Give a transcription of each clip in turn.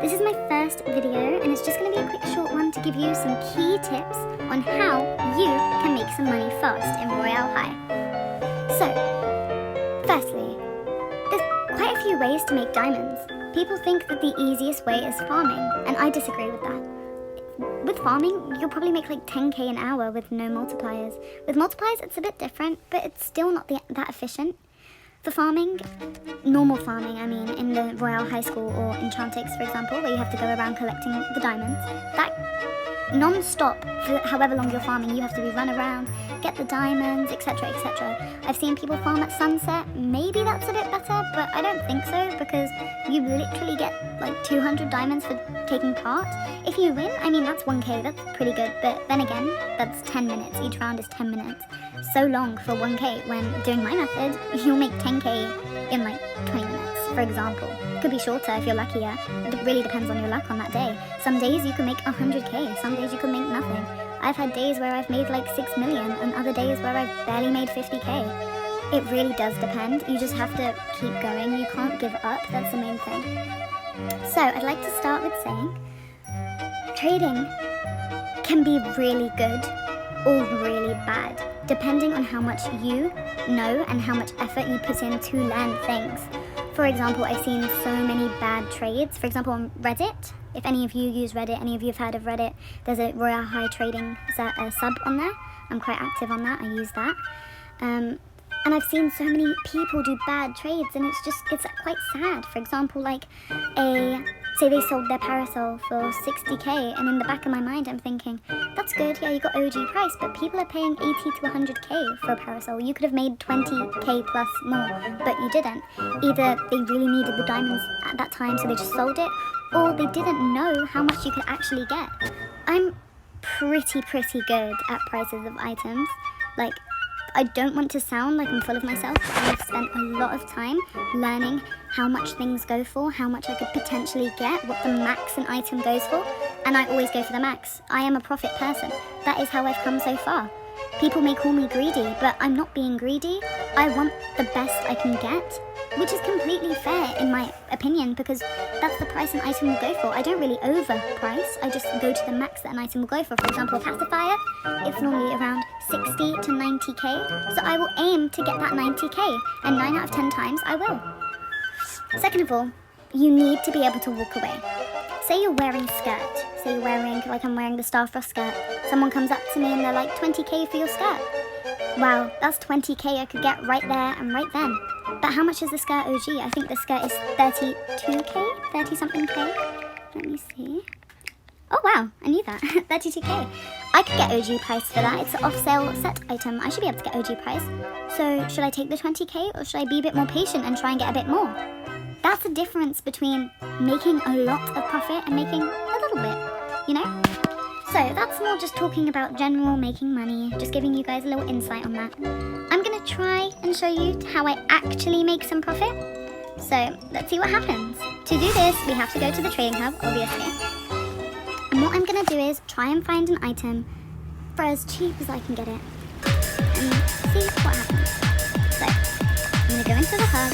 This is my first video and it's just going to be a quick short one to give you some key tips on how you can make some money fast in Royale High. So, firstly, there's quite a few ways to make diamonds. People think that the easiest way is farming, and I disagree with that. With farming, you'll probably make like 10k an hour with no multipliers. With multipliers, it's a bit different, but it's still not that efficient. For farming, normal farming, I mean, in the Royale High School or Enchantix, for example, where you have to go around collecting the diamonds, that non-stop, for however long you're farming, you have to run around, get the diamonds, etc, etc. I've seen people farm at sunset. Maybe that's a bit better, but I don't think so, because you literally get like 200 diamonds for taking part. If you win, I mean, that's 1k, that's pretty good, but then again, that's 10 minutes. Each round is 10 minutes. So long for 1k, when doing my method, you'll make 10k in like 20 minutes, for example. Could be shorter if you're luckier. It really depends on your luck on that day. Some days you can make 100k, some days you can make nothing. I've had days where I've made like 6 million and other days where I've barely made 50k. It really does depend. You just have to keep going. You can't give up. That's the main thing. So I'd like to start with saying trading can be really good or really bad, depending on how much you know and how much effort you put in to learn things. For example, I've seen so many bad trades. For example, on Reddit, if any of you use Reddit, any of you have heard of Reddit, there's a Royale High trading sub on there. I'm quite active on that, I use that. And I've seen so many people do bad trades, and it's quite sad. For example, like say they sold their parasol for 60k, and in the back of my mind I'm thinking, that's good, yeah, you got OG price, but people are paying 80 to 100k for a parasol. You could have made 20k plus more, but you didn't. Either they really needed the diamonds at that time, so they just sold it, or they didn't know how much you could actually get. I'm pretty good at prices of items. Like, I don't want to sound like I'm full of myself, but I've spent a lot of time learning how much things go for, how much I could potentially get, what the max an item goes for, and I always go for the max. I am a profit person. That is how I've come so far. People may call me greedy, but I'm not being greedy. I want the best I can get, which is completely fair in my opinion, because that's the price an item will go for. I don't really overprice, I just go to the max that an item will go for. For example, a pacifier, it's normally around 60 to 90k, so I will aim to get that 90k, and 9 out of 10 times I will. Second of all, you need to be able to walk away. Say you're wearing a skirt, say you're wearing, like I'm wearing the Starfrost skirt, someone comes up to me and they're like, 20k for your skirt. Wow, that's 20k I could get right there and right then. But how much is the skirt OG? I think the skirt is 32k, 30 something k. Let me see. Oh wow, I knew that, 32k. I could get OG price for that. It's an off sale set item. I should be able to get OG price. So should I take the 20k or should I be a bit more patient and try and get a bit more? That's the difference between making a lot of profit and making a little bit, you know? So that's more just talking about general making money, just giving you guys a little insight on that. I'm gonna try and show you how I actually make some profit. So let's see what happens. To do this, we have to go to the trading hub, obviously. And what I'm gonna do is try and find an item for as cheap as I can get it and see what happens. So I'm gonna go into the hub.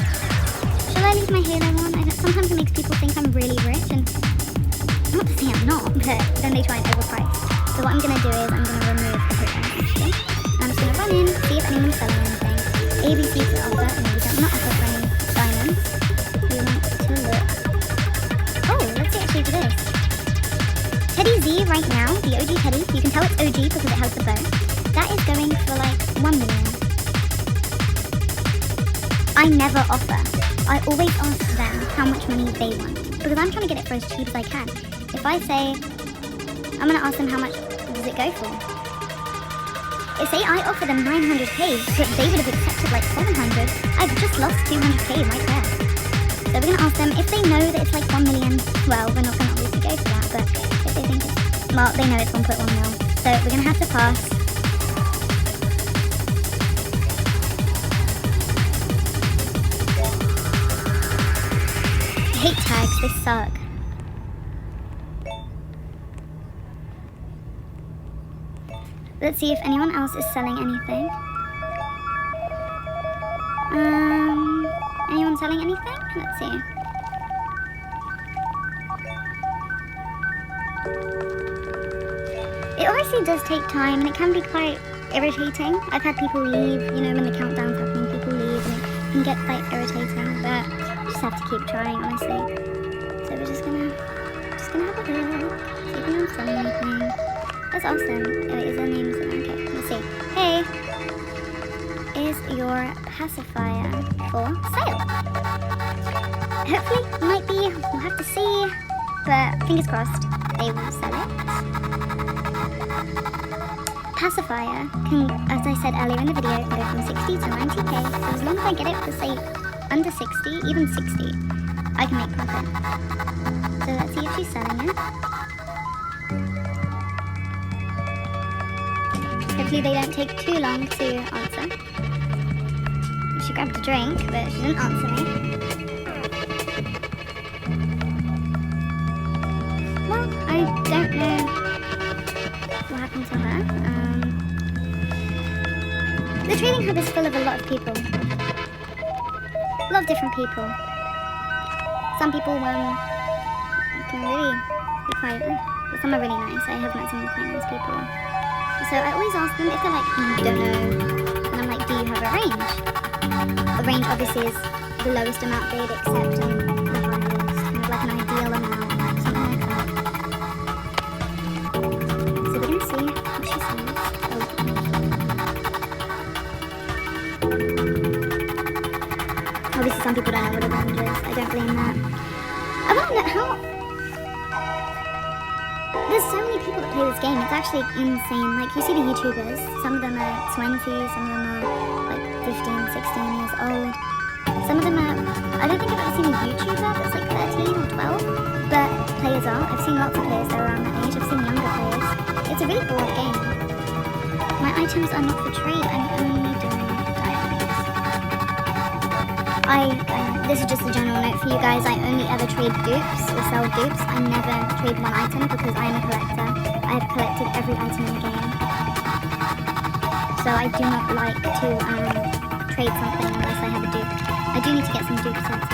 Shall I leave my halo on? Sometimes it makes people think I'm really rich, and not to say I'm not, but then they try and overprice. So what I'm going to do is I'm going to remove the program actually. And I'm just going to run in, see if anyone's selling anything. ABC to offer, no, we don't not offer for any diamonds. We want to look. Oh, let's see actually for this. Teddy Z right now, the OG Teddy, you can tell it's OG because it has the bow. That is going for like 1 million. I never offer. I always ask them how much money they want, because I'm trying to get it for as cheap as I can. If I say, I'm going to ask them how much does it go for. If say I offer them 900k, but they would have accepted like 700, I've just lost 200k right there. So we're going to ask them, if they know that it's like 1 million, well, we're not going to obviously go for that, but if they think it's, well, they know it's 1.1 mil. So we're going to have to pass. I hate tags, they suck. Let's see if anyone else is selling anything. Anyone selling anything? Let's see. It obviously does take time and it can be quite irritating. I've had people leave, you know, when the countdown's happening, people leave and it can get quite irritating, but you just have to keep trying, honestly. So we're just gonna have a look, see if anyone's done anything. That's awesome. Oh, is their names in there? Okay, let's see. Hey, is your pacifier for sale? Hopefully, might be, we'll have to see, but fingers crossed, they will sell it. Pacifier can, as I said earlier in the video, can go from 60 to 90k, so as long as I get it for say under 60, even 60, I can make profit. So let's see if she's selling it. Hopefully they don't take too long to answer. She grabbed a drink, but she didn't answer me. Well, I don't know what happened to her. The trading hub is full of a lot of people. A lot of different people. Some people can really be quite, but some are really nice. I have met some quite nice people. So I always ask them if they're like, don't know. And I'm like, do you have a range? The range obviously is the lowest amount they'd accept and the highest, kind of like an ideal amount, something like that. So we're gonna see what she says. Obviously some people don't know what a range is. I don't blame that. I want to know how... There's so many people that play this game, it's actually insane. Like, you see the YouTubers, some of them are 20, some of them are like 15, 16 years old. Some of them are... I don't think I've ever seen a YouTuber that's like 13 or 12, but players are. I've seen lots of players that are around that age, I've seen younger players. It's a really broad game. My items are not for trade, I'm only doing diamonds. This is just a general note for you guys, I only ever trade dupes or sell dupes. I never trade one item because I am a collector. I have collected every item in the game. So I do not like to trade something unless I have a dupe. I do need to get some dupe sets.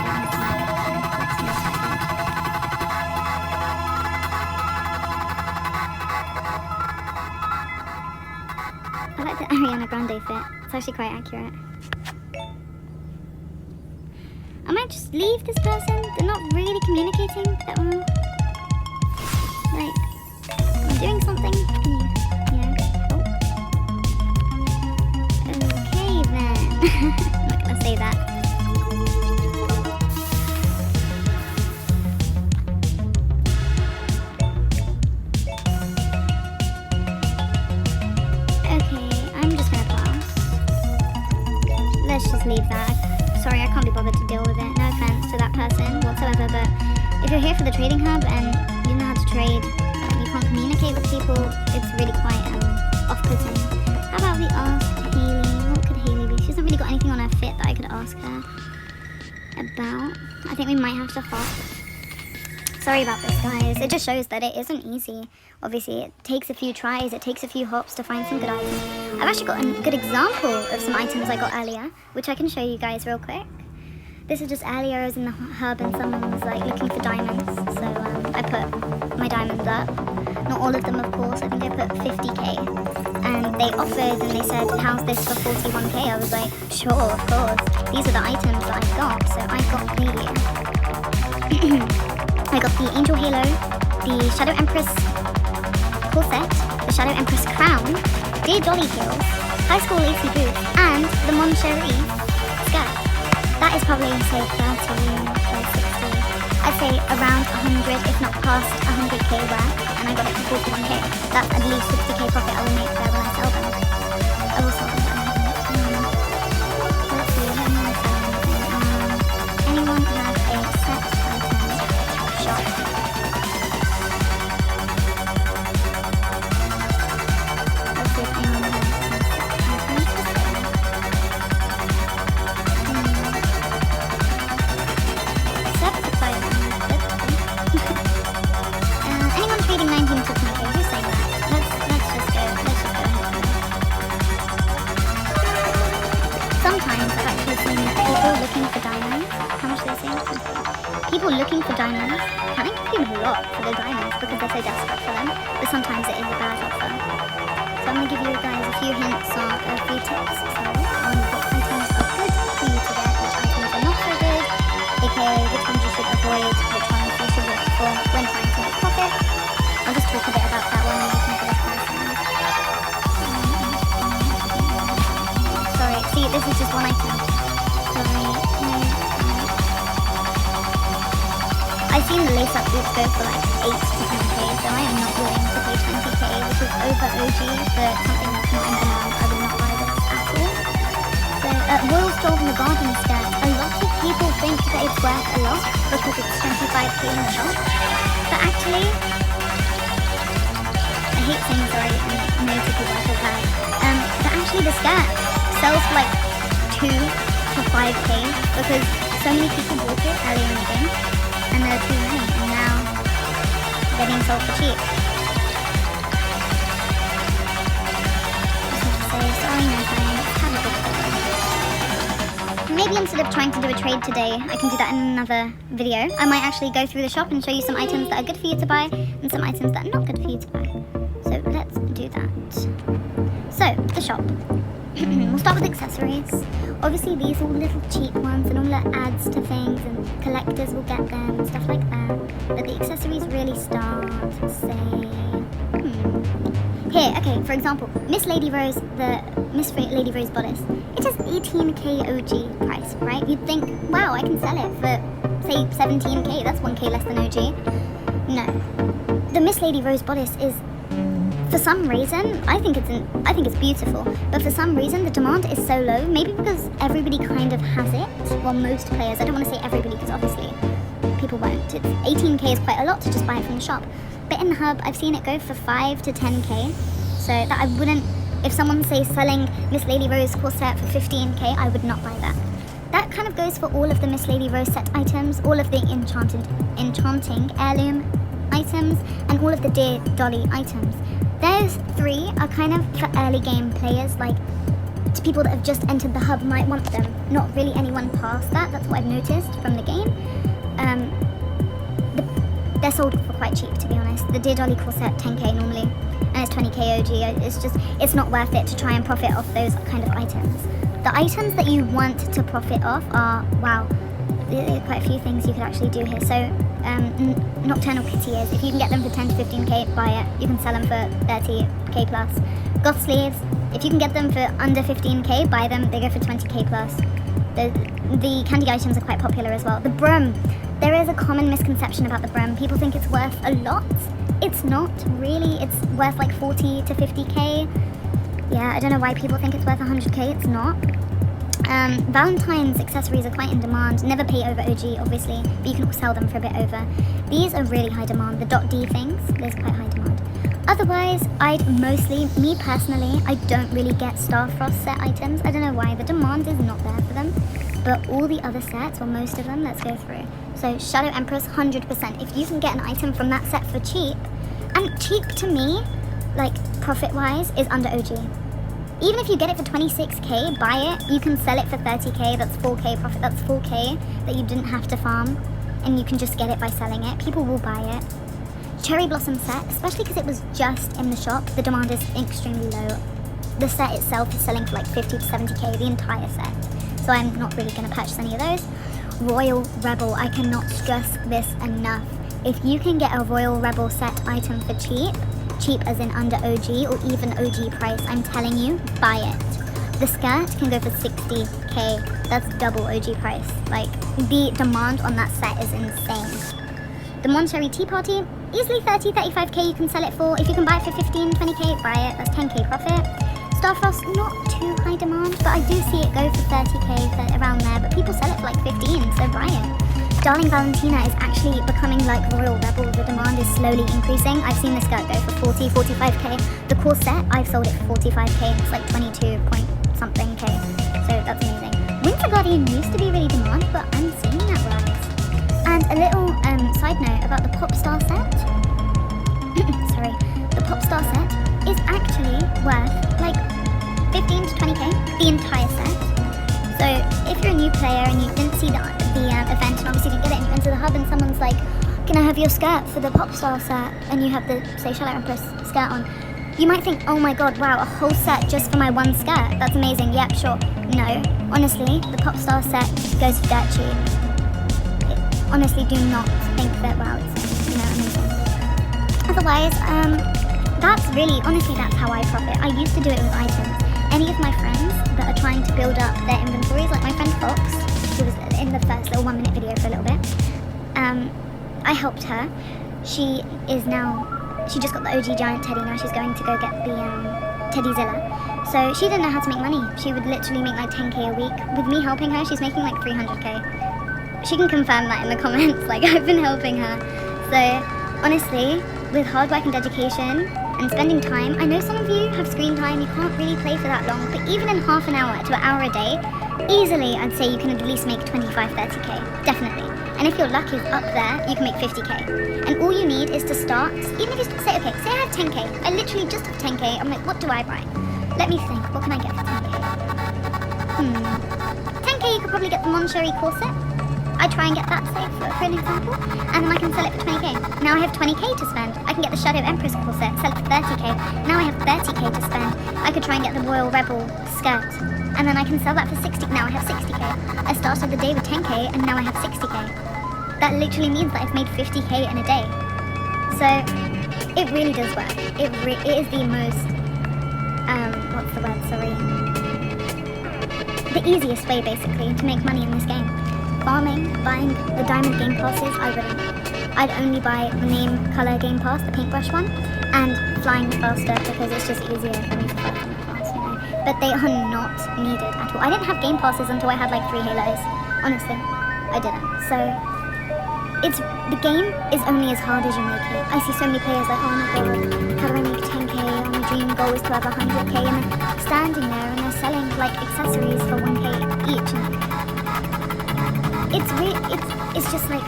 I like the Ariana Grande fit. It's actually quite accurate. I might just leave this person. They're not really communicating that well. Like, I'm doing something. Yeah, cool. Okay then. I'm not gonna say that. Okay, I'm just gonna pass. Let's just leave that. Sorry, I can't be bothered to deal with it. No offense to that person whatsoever, but if you're here for the trading hub and you know how to trade, you can't communicate with people, it's really quite off-putting. How about we ask Hayley? What could Hayley be? She hasn't really got anything on her fit that I could ask her about. I think we might have to hop. Sorry about this, guys. It just shows that it isn't easy. Obviously, it takes a few tries, it takes a few hops to find some good items. I've actually got a good example of some items I got earlier, which I can show you guys real quick. This is just earlier, I was in the hub and someone was like looking for diamonds, so I put my diamonds up. Not all of them, of course, I think I put 50k. And they offered and they said, how's this for 41k? I was like, sure, of course. These are the items that I got, so I got I got the Angel Halo, the Shadow Empress corset, the Shadow Empress crown, Dear Dolly heels, High School lacy boots, and the Mon Cherie skirt. That is probably, say, 30 or 60. I'd say around 100, if not past 100k worth, and I got it for 41k. That's at least 60k profit I will make there when I sell them. I will sell them. Let's see, anyone sell anything? Anyone have a set item shop? Let's see if anyone has some set items for sale. Anyone trading 19 to 20k? Who's saying that? Let's just go ahead. Sometimes I've actually seen that people looking for diamonds. How much are they saying? People looking for diamonds. Can I give you a lot for the diamonds because they're so desperate for them, but sometimes it is a bad offer. So I'm going to give you guys a few hints on a few tips, sorry, on what items are good for you to get, which items are not so good, aka which ones you should avoid, which ones you should look for when trying to make profit. I'll just talk a bit about that one and I can go first. Sorry, see, this is just one item. Sorry. I've seen the lace-up boots go for like 8 to 10k, so I am not willing to pay 20k, which is over OG for something that's not in demand. I would not buy this at all. So, Royal Stroll from the Garden skirt. A lot of people think that it's worth a lot because it's 25k in the shop, but actually, I hate saying sorry and no to people I feel bad, but actually the skirt sells for like 2 to 5k because so many people bought it earlier in the game. And there are too many, and now they're being sold for cheap. Just have to say, sorry, no thanks, have a good day. Maybe instead of trying to do a trade today, I can do that in another video. I might actually go through the shop and show you some items that are good for you to buy, and some items that are not good for you to buy. So let's do that. So, the shop. We'll start with accessories. Obviously these are all little cheap ones and all that adds to things and collectors will get them and stuff like that. But the accessories really start, say... Here, okay, for example, Miss Lady Rose, the Miss Lady Rose bodice. It has 18k OG price, right? You'd think, wow, I can sell it for, say, 17k. That's 1k less than OG. No. The Miss Lady Rose bodice is... For some reason, I think it's beautiful, but for some reason the demand is so low, maybe because everybody kind of has it, well most players, I don't want to say everybody because obviously people won't, 18k is quite a lot to just buy it from the shop, but in the hub I've seen it go for 5 to 10k, so that I wouldn't, if someone say selling Miss Lady Rose corset for 15k, I would not buy that. That kind of goes for all of the Miss Lady Rose set items, all of the enchanting heirloom items, and all of the Dear Dolly items. Those 3 are kind of for early game players, like to people that have just entered the hub might want them. Not really anyone past that, that's what I've noticed from the game. They're sold for quite cheap, to be honest. The Dear Dolly corset, 10k normally, and it's 20k OG. It's not worth it to try and profit off those kind of items. The items that you want to profit off are, wow, there are quite a few things you could actually do here. So, Nocturnal Kitty ears, if you can get them for 10 to 15k, buy it. You can sell them for 30k plus. Goth sleeves, if you can get them for under 15k, buy them. They go for 20k plus. The candy items are quite popular as well. The broom, there is a common misconception about the broom. People think it's worth a lot. It's not really. It's worth like 40 to 50k. Yeah, I don't know why people think it's worth 100k. It's not. Valentine's accessories are quite in demand. Never pay over OG, obviously, but you can sell them for a bit over. These are really high demand. The .D things, there's quite high demand. Otherwise, I'd mostly, me personally, I don't really get Starfrost set items. I don't know why. The demand is not there for them. But all the other sets, or most of them, let's go through. So Shadow Empress, 100%. If you can get an item from that set for cheap, and cheap to me, like profit-wise, is under OG. Even if you get it for 26k, buy it, you can sell it for 30k, that's 4k profit, that's 4k that you didn't have to farm, and you can just get it by selling it. People will buy it. Cherry Blossom set, especially because it was just in the shop, the demand is extremely low. The set itself is selling for like 50 to 70k, the entire set. So I'm not really going to purchase any of those. Royal Rebel, I cannot stress this enough. If you can get a Royal Rebel set item for cheap as in under OG or even OG price, I'm telling you, buy it. The skirt can go for 60k, that's double OG price. Like, the demand on that set is insane. The Monterey Tea Party, easily 30, 35k you can sell it for. If you can buy it for 15, 20k, buy it, that's 10k profit. Starfrost, not too high demand, but I do see it go for 30k, around there, but people sell it for like 15, so buy it. Darling Valentina is actually becoming like Royal Rebel. The demand is slowly increasing. I've seen the skirt go for 40, 45k. The corset, I've sold it for 45k. It's like 22 point something k. So that's amazing. Winter Guardian used to be really demand, but I'm seeing that rise. And a little side note about the Pop Star set. Sorry. The Pop Star set is actually worth like 15 to 20k, the entire set. So if you're a new player and you didn't see the event and obviously didn't get it and you enter the hub and someone's like, can I have your skirt for the pop star set? And you have the, say, Charlotte Empress skirt on. You might think, oh my god, wow, a whole set just for my one skirt. That's amazing. Yep, sure. No, honestly, the pop star set goes for dirt cheap. Honestly, do not think that, wow, it's, you know, amazing. Otherwise, that's really, honestly, that's how I profit. I used to do it with items. Any of my friends that are trying to build up their inventories, like my friend Fox, who was in the first little 1 minute video for a little bit, I helped her. She just got the OG giant teddy, now she's going to go get the Teddyzilla. So she didn't know how to make money. She would literally make like 10k a week. With me helping her, she's making like 300k. She can confirm that in the comments, like I've been helping her. So honestly, with hard work and dedication and spending time, I know some of you have screen time, you can't really play for that long, but even in half an hour to an hour a day, easily I'd say you can at least make 25, 30k, definitely. And if your luck is up there, you can make 50k. And all you need is to start, even if you say, okay, say I have 10k, I literally just have 10k, I'm like, what do I buy? Let me think, what can I get for 10k? 10k you could probably get the Moncherry corset. I try and get that, say, for an example, and then I can sell it for 20k. Now I have 20k to spend. I can get the Shadow Empress corset, sell it for 30k. Now I have 30k to spend. I could try and get the Royal Rebel skirt, and then I can sell that for 60. Now I have 60k. I started the day with 10k, and now I have 60k. That literally means that I've made 50k in a day. So it really does work. It is the most, what's the word, sorry. The easiest way, basically, to make money in this game. Farming, buying the diamond game passes, I wouldn't. I'd only buy the name color game pass, the paintbrush one, and flying faster because it's just easier for me to fly from the class, you know. But they are not needed at all. I didn't have game passes until I had like 3 halos. Honestly, I didn't. So the game is only as hard as you make it. I see so many players like, oh my god, how do I make 10k? Oh, my dream goal is to have 100k, and then standing there and they're selling like accessories for 1k each. And it's just like,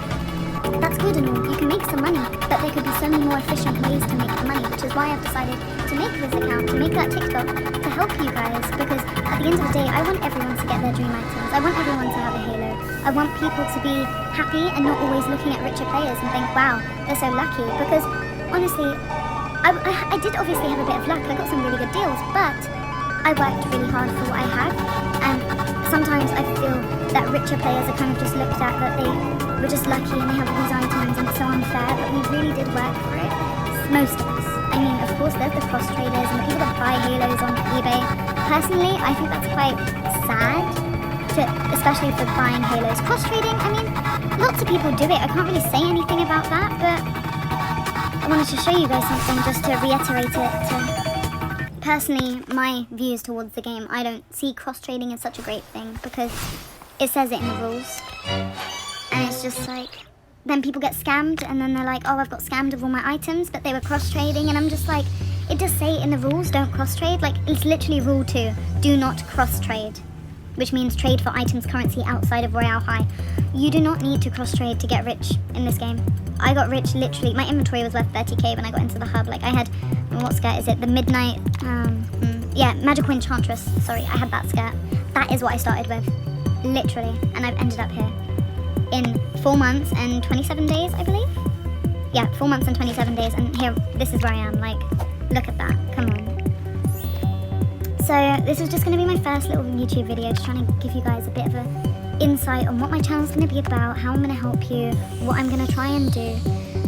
that's good and all, you can make some money, but there could be so many more efficient ways to make the money, which is why I've decided to make this account, to make that TikTok, to help you guys, because at the end of the day, I want everyone to get their dream items. I want everyone to have a halo. I want people to be happy and not always looking at richer players and think, wow, they're so lucky, because honestly, I did obviously have a bit of luck. I got some really good deals, but I worked really hard for what I had, and sometimes I feel that richer players are kind of just looked at, that they were just lucky and they have all these items and it's so unfair, but we really did work for it, most of us. I mean, of course, there's the cross traders and the people that buy halos on eBay. Personally, I think that's quite sad, especially for buying halos. Cross trading, I mean, lots of people do it. I can't really say anything about that, but I wanted to show you guys something just to reiterate it. Personally, my views towards the game, I don't see cross-trading as such a great thing because it says it in the rules. And it's just like, then people get scammed and then they're like, oh, I've got scammed of all my items, but they were cross-trading. And I'm just like, it does say in the rules, don't cross-trade. Like, it's literally rule 2, do not cross-trade, which means trade for items currency outside of Royale High. You do not need to cross-trade to get rich in this game. I got rich literally, my inventory was worth 30k when I got into the hub. Like I had, what skirt is it? The Midnight, yeah, Magical Enchantress. Sorry, I had that skirt. That is what I started with, literally. And I've ended up here in 4 months and 27 days, I believe. Yeah, 4 months and 27 days. And here, this is where I am. Like, look at that, come on. So this is just gonna be my first little YouTube video, just trying to give you guys a bit of a insight on what my channel's going to be about, how I'm going to help you, what I'm going to try and do.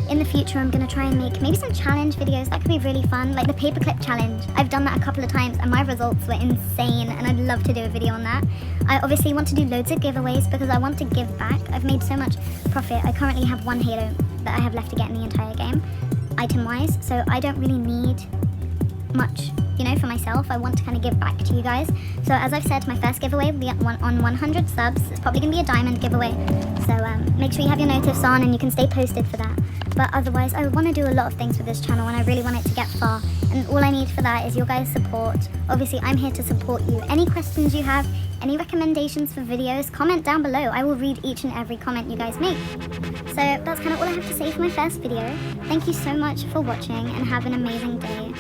In the future, I'm going to try and make maybe some challenge videos. That could be really fun, like the paperclip challenge. I've done that a couple of times and my results were insane, and I'd love to do a video on that. I obviously want to do loads of giveaways because I want to give back. I've made so much profit. I currently have 1 halo that I have left to get in the entire game, item-wise, so I don't really need much, you know, for myself. I want to kind of give back to you guys. So as I've said, my first giveaway will be on 100 subs. It's probably going to be a diamond giveaway. So make sure you have your notifs on and you can stay posted for that. But otherwise, I want to do a lot of things with this channel and I really want it to get far. And all I need for that is your guys' support. Obviously, I'm here to support you. Any questions you have, any recommendations for videos, comment down below. I will read each and every comment you guys make. So that's kind of all I have to say for my first video. Thank you so much for watching and have an amazing day.